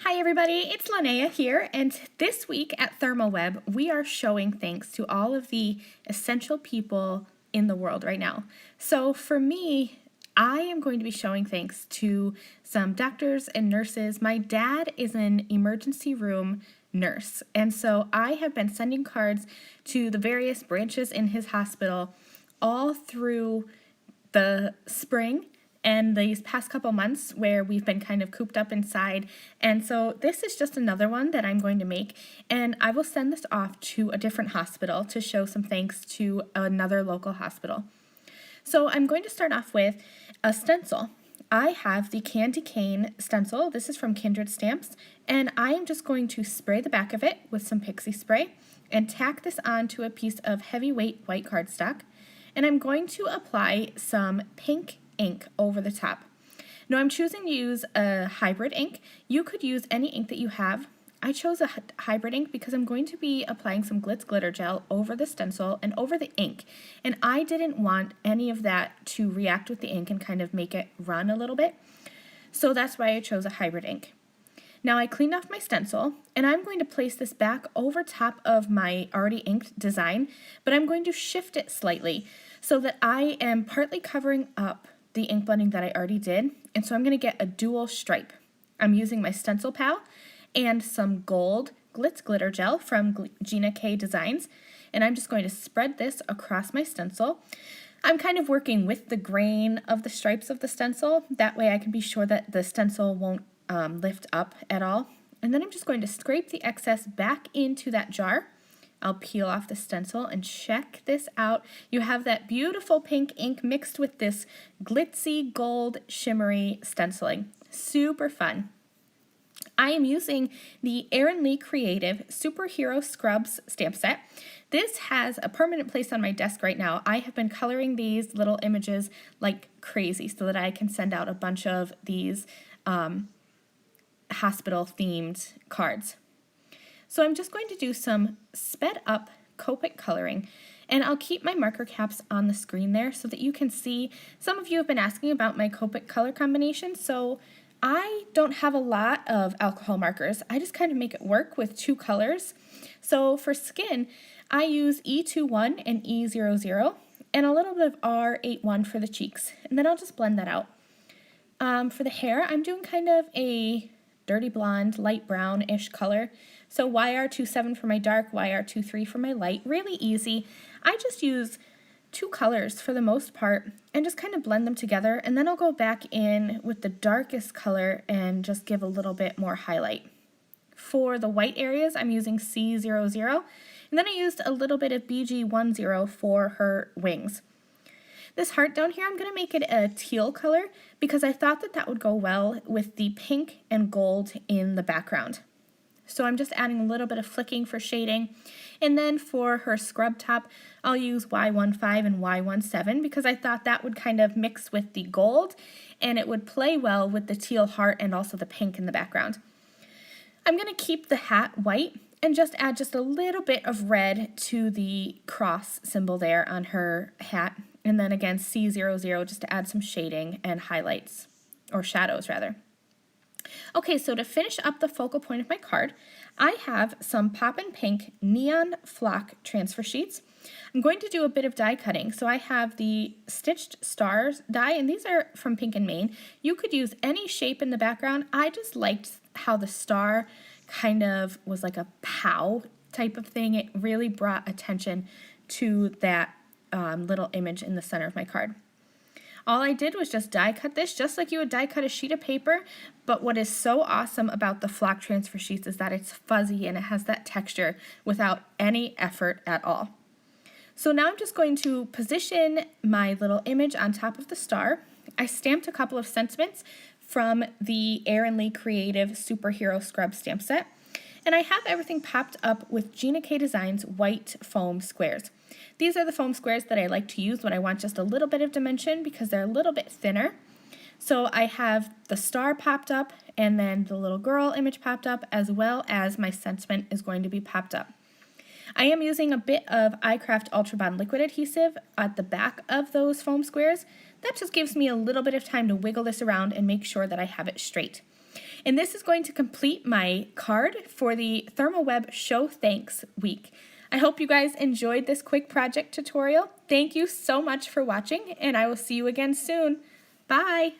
Hi everybody, it's Lynnea here, and this week at ThermOWeb, we are showing thanks to all of the essential people in the world right now. So for me, I am going to be showing thanks to some doctors and nurses. My dad is an emergency room nurse, and so I have been sending cards to the various branches in his hospital all through the spring and these past couple months where we've been kind of cooped up inside. And so this is just another one that I'm going to make, and I will send this off to a different hospital to show some thanks to another local hospital. So I'm going to start off with a stencil. I have the Candy Cane stencil. This is from Kindred Stamps, and I am just going to spray the back of it with some pixie spray and tack this onto a piece of heavyweight white cardstock. And I'm going to apply some pink ink over the top. Now I'm choosing to use a hybrid ink. You could use any ink that you have. I chose a hybrid ink because I'm going to be applying some glitz glitter gel over the stencil and over the ink. And I didn't want any of that to react with the ink and kind of make it run a little bit. So that's why I chose a hybrid ink. Now I cleaned off my stencil, and I'm going to place this back over top of my already inked design, but I'm going to shift it slightly so that I am partly covering up the ink blending that I already did, and so I'm going to get a dual stripe. I'm using my Stencil Pal and some gold glitz glitter gel from Gina K Designs, and I'm just going to spread this across my stencil. I'm kind of working with the grain of the stripes of the stencil. That way I can be sure that the stencil won't lift up at all. And then I'm just going to scrape the excess back into that jar. I'll peel off the stencil and check this out. You have that beautiful pink ink mixed with this glitzy gold shimmery stenciling. Super fun. I am using the Erin Lee Creative Superhero Scrubs stamp set. This has a permanent place on my desk right now. I have been coloring these little images like crazy so that I can send out a bunch of these hospital-themed cards. So I'm just going to do some sped up Copic coloring, and I'll keep my marker caps on the screen there so that you can see. Some of you have been asking about my Copic color combination, so I don't have a lot of alcohol markers. I just kind of make it work with two colors. So for skin, I use E21 and E00 and a little bit of R81 for the cheeks, and then I'll just blend that out. For the hair, I'm doing kind of a dirty blonde, light brown-ish color. So YR27 for my dark, YR23 for my light. Really easy. I just use two colors for the most part and just kind of blend them together, and then I'll go back in with the darkest color and just give a little bit more highlight. For the white areas, I'm using C00, and then I used a little bit of BG10 for her wings. This heart down here, I'm going to make it a teal color because I thought that that would go well with the pink and gold in the background. So I'm just adding a little bit of flicking for shading. And then for her scrub top, I'll use Y15 and Y17 because I thought that would kind of mix with the gold and it would play well with the teal heart and also the pink in the background. I'm going to keep the hat white and just add just a little bit of red to the cross symbol there on her hat. And then again, C00 just to add some shading and highlights, or shadows rather. Okay, so to finish up the focal point of my card, I have some Poppin' Pink Neon Flock transfer sheets. I'm going to do a bit of die cutting. So I have the Stitched Stars die, and these are from Pink and Maine. You could use any shape in the background. I just liked how the star kind of was like a pow type of thing. It really brought attention to that little image in the center of my card. All I did was just die cut this just like you would die cut a sheet of paper, but what is so awesome about the flock transfer sheets is that it's fuzzy and it has that texture without any effort at all. So now I'm just going to position my little image on top of the star. I stamped a couple of sentiments from the Erin Lee Creative Superhero Scrub stamp set, and I have everything popped up with Gina K Designs white foam squares. These are the foam squares that I like to use when I want just a little bit of dimension because they're a little bit thinner. So I have the star popped up and then the little girl image popped up, as well as my sentiment is going to be popped up. I am using a bit of iCraft Ultra Bond liquid adhesive at the back of those foam squares. That just gives me a little bit of time to wiggle this around and make sure that I have it straight. And this is going to complete my card for the ThermOWeb Show Thanks week. I hope you guys enjoyed this quick project tutorial. Thank you so much for watching, and I will see you again soon. Bye!